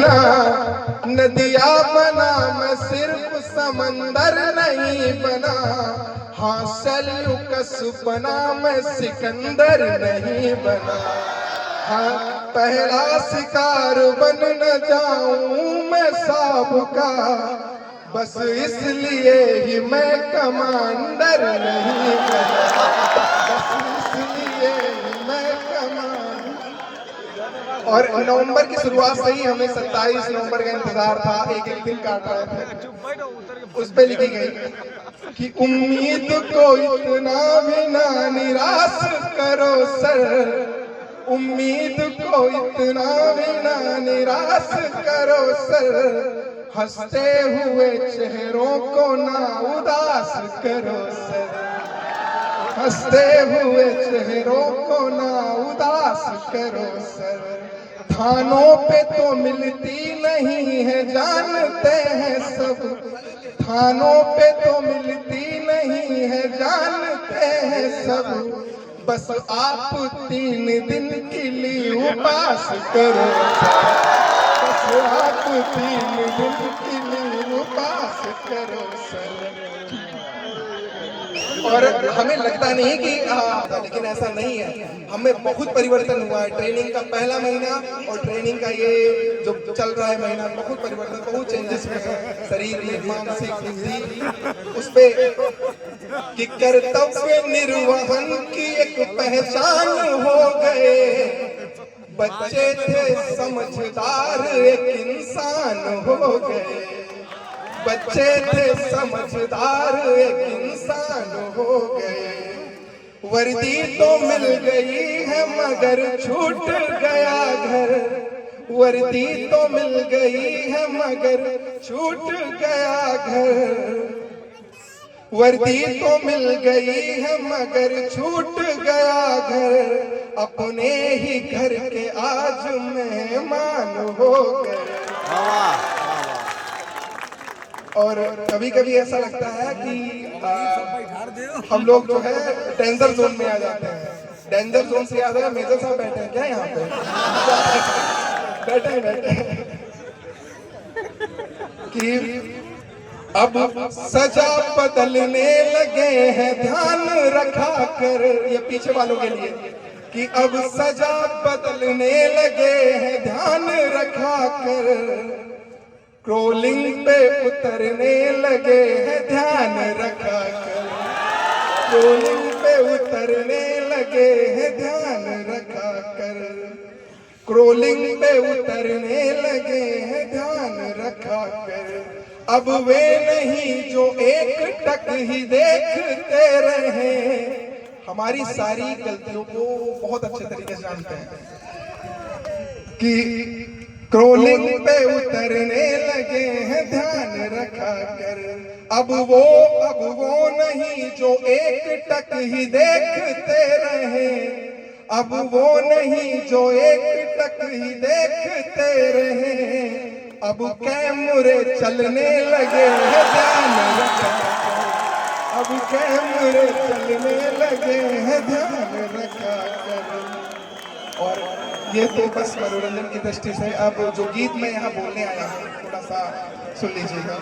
बना, नदिया बना, मैं सिर्फ समंदर नहीं बना। हाँ सेल्यूकस बना, मैं सिकंदर नहीं बना। हाँ पहला शिकार बन न जाऊं मैं सांप का, बस इसलिए ही मैं कमांडर नहीं बना। बस इसलिए ही मैं कमांडर। और नवंबर की शुरुआत से ही हमें 27 नवंबर का इंतजार था, एक एक दिन काट रहे थे। उस पे लिखी गई कि उम्मीद को इतना भी ना निराश करो सर, उम्मीद को इतना भी ना निराश करो सर, हंसते हुए चेहरों को ना उदास करो सर, हंसते हुए चेहरों को ना उदास करो सर। थानों पे तो मिलती नहीं है जानते हैं सब, थानों पे तो मिलती नहीं है जानते हैं सब, बस आप 3 दिन के लिए उपास करो, बस आप 3 दिन के लिए उपास करो सर। और हमें लगता नहीं कि लेकिन ऐसा नहीं है, हमें बहुत परिवर्तन हुआ है। ट्रेनिंग का पहला महीना और ट्रेनिंग का ये जो चल रहा है महीना, बहुत परिवर्तन, बहुत चेंजेस हुए हैं शरीर में, मानसिक बुद्धि उस पे कि कर्तव्य निर्वहन की एक पहचान हो गए। बच्चे थे समझदार एक इंसान हो गए, बच्चे थे समझदार एक इंसान हो गए। वर्दी तो मिल गई है मगर छूट गया घर, वर्दी तो मिल गई है मगर छूट गया घर, वर्दी तो मिल गई है मगर छूट गया घर, अपने ही घर के आज मेहमान हो गए। और कभी कभी ऐसा लगता है कि हम लोग जो है डेंजर जोन में आ जाते हैं। डेंजर जोन से याद है, मेजर साहब बैठे हैं क्या यहाँ पे? बैठे बैठे कि अब सजा बदलने लगे हैं ध्यान रखा कर, ये पीछे वालों के लिए, कि अब सजा बदलने लगे हैं ध्यान रखा कर, क्रोलिंग पे उतरने लगे हैं ध्यान रखा कर, क्रोलिंग पे उतरने लगे हैं ध्यान रखा कर, क्रोलिंग पे उतरने लगे हैं ध्यान रखा कर। अब वे नहीं जो एक टक ही देखते रहे, हमारी सारी गलतियों को बहुत अच्छे तरीके से जानते हैं कि क्रोलिंग पे उतरने लगे हैं ध्यान रखा कर। अब वो नहीं जो एक टक ही देखते रहे, अब वो नहीं जो एक टक ही देखते रहे, अब कैमरे चलने लगे हैं ध्यान रखा कर, अब कैमरे चलने लगे हैं ध्यान रखा कर। और ये तो बस मनोरंजन की दृष्टि से, अब जो गीत मैं यहाँ बोलने आया हूँ थोड़ा सा सुन लीजिएगा।